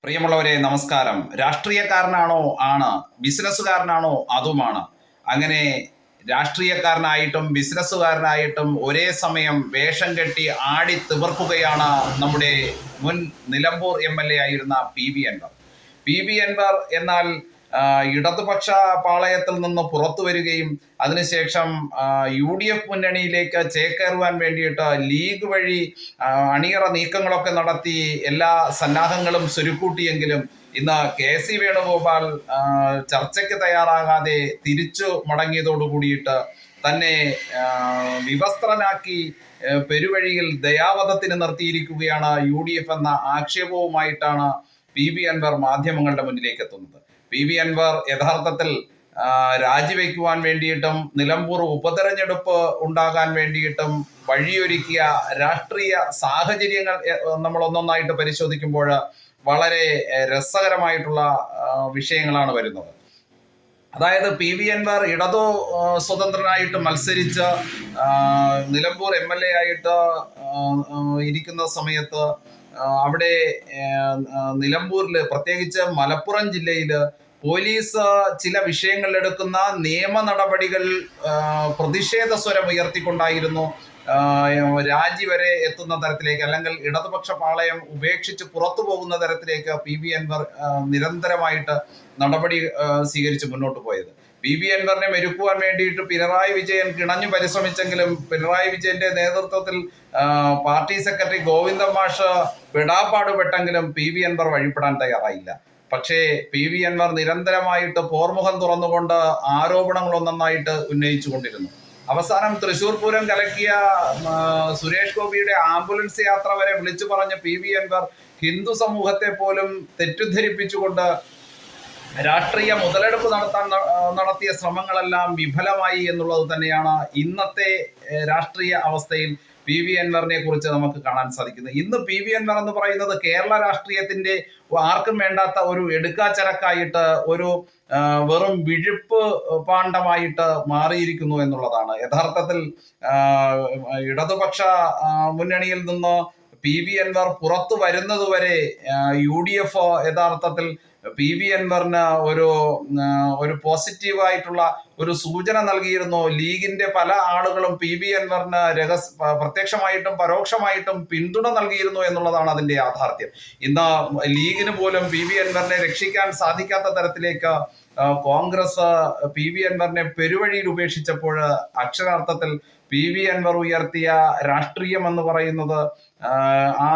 പ്രിയമുള്ളവരെ നമസ്കാരം. രാഷ്ട്രീയക്കാരനാണോ? ആണ്. ബിസിനസ്സുകാരനാണോ? അതുമാണ്. അങ്ങനെ രാഷ്ട്രീയക്കാരനായിട്ടും ബിസിനസ്സുകാരനായിട്ടും ഒരേ സമയം വേഷം കെട്ടി ആടി തിമിർക്കുകയാണ് നമ്മുടെ മുൻ നിലമ്പൂർ MLA ആയിരുന്ന PV അൻവർ. PV അൻവർ എന്നാൽ ഇടതുപക്ഷ പാളയത്തിൽ നിന്ന് പുറത്തു വരികയും അതിനുശേഷം UDF മുന്നണിയിലേക്ക് ചേക്കേറുവാൻ വേണ്ടിയിട്ട് ലീഗ് വഴി അണിയറ നീക്കങ്ങളൊക്കെ നടത്തി എല്ലാ സന്നാഹങ്ങളും സ്വരുക്കൂട്ടിയെങ്കിലും ഇന്ന് KC വേണുഗോപാൽ ചർച്ചയ്ക്ക് തയ്യാറാകാതെ തിരിച്ചു മടങ്ങിയതോടു കൂടിയിട്ട് തന്നെ വിവസ്ത്രനാക്കി പെരുവഴിയിൽ ദയാവധത്തിന് നിർത്തിയിരിക്കുകയാണ് UDF എന്ന ആക്ഷേപവുമായിട്ടാണ് PV അൻവർ മാധ്യമങ്ങളുടെ മുന്നിലേക്ക് എത്തുന്നത്. PV അൻവർ യഥാർത്ഥത്തിൽ രാജിവെക്കുവാൻ വേണ്ടിയിട്ടും നിലമ്പൂർ ഉപതെരഞ്ഞെടുപ്പ് ഉണ്ടാകാൻ വേണ്ടിയിട്ടും വഴിയൊരുക്കിയ രാഷ്ട്രീയ സാഹചര്യങ്ങൾ നമ്മൾ ഒന്നൊന്നായിട്ട് പരിശോധിക്കുമ്പോൾ വളരെ രസകരമായിട്ടുള്ള വിഷയങ്ങളാണ് വരുന്നത്. അതായത് PV അൻവർ ഇടതു സ്വതന്ത്രനായിട്ട് മത്സരിച്ച് നിലമ്പൂർ MLA ആയിട്ട് ഇരിക്കുന്ന സമയത്ത് അവിടെ നിലമ്പൂരിൽ പ്രത്യേകിച്ച് മലപ്പുറം ജില്ലയിൽ പോലീസ് ചില വിഷയങ്ങളിലെടുക്കുന്ന നിയമ നടപടികൾ പ്രതിഷേധ സ്വരം ഉയർത്തിക്കൊണ്ടായിരുന്നു രാജി വരെ എത്തുന്ന തരത്തിലേക്ക്, അല്ലെങ്കിൽ ഇടതുപക്ഷ പാളയം ഉപേക്ഷിച്ച് പുറത്തു പോകുന്ന തരത്തിലേക്ക് PV അൻവർ നിരന്തരമായിട്ട് നടപടി സ്വീകരിച്ച് മുന്നോട്ട് പോയത്. PV അൻവറിനെ മെരുക്കുവാൻ വേണ്ടിയിട്ട് പിണറായി വിജയൻ കിണഞ്ഞു പരിശ്രമിച്ചെങ്കിലും പിണറായി വിജയന്റെ നേതൃത്വത്തിൽ പാർട്ടി സെക്രട്ടറി ഗോവിന്ദൻ മാഷ് പെടാപ്പാടുപെട്ടെങ്കിലും PV അൻവർ വഴിപ്പെടാൻ തയ്യാറായില്ല. പക്ഷേ PV അൻവർ നിരന്തരമായിട്ട് പോർമുഖം തുറന്നുകൊണ്ട് ആരോപണങ്ങൾ ഒന്നൊന്നായിട്ട് ഉന്നയിച്ചു കൊണ്ടിരുന്നു. അവസാനം തൃശൂർ പൂരം കലക്കിയ സുരേഷ് ഗോപിയുടെ ആംബുലൻസ് യാത്ര വരെ വിളിച്ചു പറഞ്ഞ PV അൻവർ ഹിന്ദു സമൂഹത്തെ പോലും തെറ്റിദ്ധരിപ്പിച്ചുകൊണ്ട് രാഷ്ട്രീയ മുതലെടുപ്പ് നടത്തിയ ശ്രമങ്ങളെല്ലാം വിഫലമായി എന്നുള്ളത് തന്നെയാണ് ഇന്നത്തെ രാഷ്ട്രീയ അവസ്ഥയിൽ PV അൻവറിനെ കുറിച്ച് നമുക്ക് കാണാൻ സാധിക്കുന്നത്. ഇന്ന് PV അൻവർ എന്ന് പറയുന്നത് കേരള രാഷ്ട്രീയത്തിന്റെ ആർക്കും വേണ്ടാത്ത ഒരു എടുക്കാച്ചരക്കായിട്ട്, ഒരു വെറും വിഴുപ്പ് പാണ്ഡമായിട്ട് മാറിയിരിക്കുന്നു എന്നുള്ളതാണ്. യഥാർത്ഥത്തിൽ ഇടതുപക്ഷ മുന്നണിയിൽ നിന്ന് PV അൻവർ പുറത്തു വരുന്നതുവരെ UDF യഥാർത്ഥത്തിൽ PV അൻവറിന് ഒരു പോസിറ്റീവായിട്ടുള്ള ഒരു സൂചന നൽകിയിരുന്നു. ലീഗിന്റെ പല ആളുകളും PV അൻവറിന് പ്രത്യക്ഷമായിട്ടും പരോക്ഷമായിട്ടും പിന്തുണ നൽകിയിരുന്നു എന്നുള്ളതാണ് അതിന്റെ യാഥാർത്ഥ്യം. ഇന്ന് ലീഗിന് പോലും PV അൻവറിനെ രക്ഷിക്കാൻ സാധിക്കാത്ത തരത്തിലേക്ക് കോൺഗ്രസ് PV അൻവറിനെ പെരുവഴിയിൽ ഉപേക്ഷിച്ചപ്പോൾ അക്ഷരാർത്ഥത്തിൽ PV അൻവർ ഉയർത്തിയ രാഷ്ട്രീയം എന്ന് പറയുന്നത് ആ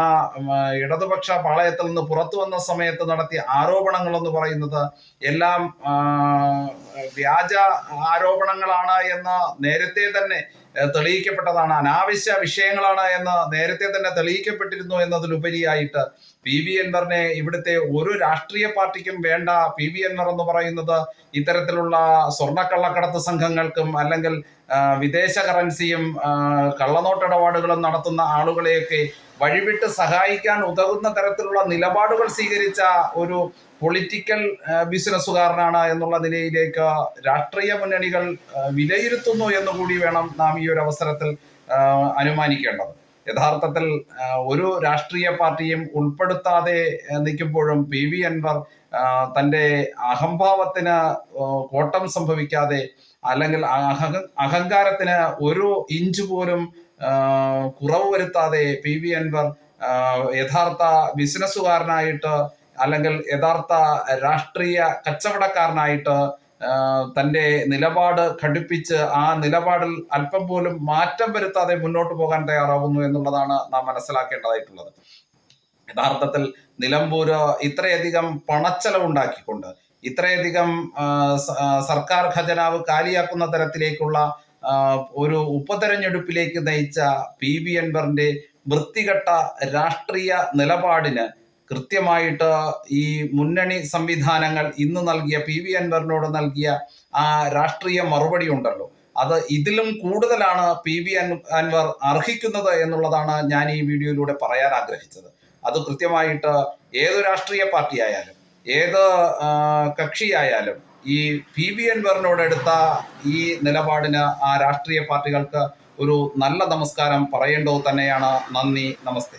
ഇടതുപക്ഷ പാളയത്തിൽ നിന്ന് പുറത്തു വന്ന സമയത്ത് നടത്തിയ ആരോപണങ്ങൾ എന്ന് പറയുന്നത് എല്ലാം വ്യാജ ആരോപണങ്ങളാണ് എന്ന് നേരത്തെ തന്നെ തെളിയിക്കപ്പെട്ടതാണ്, അനാവശ്യ വിഷയങ്ങളാണ് എന്ന് നേരത്തെ തന്നെ തെളിയിക്കപ്പെട്ടിരുന്നു എന്നതിലുപരിയായിട്ട് PV അൻവറിനെ ഇവിടുത്തെ ഒരു രാഷ്ട്രീയ പാർട്ടിക്കും വേണ്ട. PV അൻവർ എന്ന് പറയുന്നത് ഇത്തരത്തിലുള്ള സ്വർണ്ണക്കള്ളക്കടത്ത് സംഘങ്ങൾക്കും അല്ലെങ്കിൽ വിദേശ കറൻസിയും കള്ളനോട്ടിടപാടുകളും നടത്തുന്ന ആളുകളെയൊക്കെ വഴിവിട്ട് സഹായിക്കാൻ ഉതകുന്ന തരത്തിലുള്ള നിലപാടുകൾ സ്വീകരിച്ച ഒരു പൊളിറ്റിക്കൽ ബിസിനസ്സുകാരനാണ് എന്നുള്ള നിലയിലേക്ക് രാഷ്ട്രീയ മുന്നണികൾ വിലയിരുത്തുന്നു എന്നുകൂടി വേണം നാം ഈ ഒരു അവസരത്തിൽ അനുമാനിക്കേണ്ടത്. യഥാർത്ഥത്തിൽ ഒരു രാഷ്ട്രീയ പാർട്ടിയും ഉൾപ്പെടുത്താതെ നിൽക്കുമ്പോഴും PV അൻവർ തൻ്റെ അഹംഭാവത്തിന് കോട്ടം സംഭവിക്കാതെ, അല്ലെങ്കിൽ അഹങ്കാരത്തിന് ഒരു ഇഞ്ച് പോലും കുറവ് വരുത്താതെ PV അൻവർ യഥാർത്ഥ ബിസിനസ്സുകാരനായിട്ട്, അല്ലെങ്കിൽ യഥാർത്ഥ രാഷ്ട്രീയ കച്ചവടക്കാരനായിട്ട് തൻ്റെ നിലപാട് ഘടിപ്പിച്ച് ആ നിലപാടിൽ അല്പം പോലും മാറ്റം വരുത്താതെ മുന്നോട്ട് പോകാൻ തയ്യാറാവുന്നു എന്നുള്ളതാണ് നാം മനസ്സിലാക്കേണ്ടതായിട്ടുള്ളത്. യഥാർത്ഥത്തിൽ നിലമ്പൂര് ഇത്രയധികം പണച്ചെലവുണ്ടാക്കിക്കൊണ്ട്, ഇത്രയധികം സർക്കാർ ഖജനാവ് കാലിയാക്കുന്ന തരത്തിലേക്കുള്ള ഒരു ഉപതെരഞ്ഞെടുപ്പിലേക്ക് നയിച്ച PV അൻവറിന്റെ വൃത്തികെട്ട രാഷ്ട്രീയ നിലപാടിന് കൃത്യമായിട്ട് ഈ മുന്നണി സംവിധാനങ്ങൾ ഇന്ന് നൽകിയ PV അൻവറിനോട് നൽകിയ ആ രാഷ്ട്രീയ മറുപടി ഉണ്ടല്ലോ, അത് ഇതിലും കൂടുതലാണ് PV അൻവർ അർഹിക്കുന്നത് എന്നുള്ളതാണ് ഞാൻ ഈ വീഡിയോയിലൂടെ പറയാൻ ആഗ്രഹിച്ചത്. അത് കൃത്യമായിട്ട് ഏത് രാഷ്ട്രീയ പാർട്ടി ആയാലും ഏത് കക്ഷിയായാലും ഈ PV അൻവറിനോട് എടുത്ത ഈ നിലപാടിന് ആ രാഷ്ട്രീയ പാർട്ടികൾക്ക് ഒരു നല്ല നമസ്കാരം പറയേണ്ടത് തന്നെയാണ്. നന്ദി, നമസ്തേ.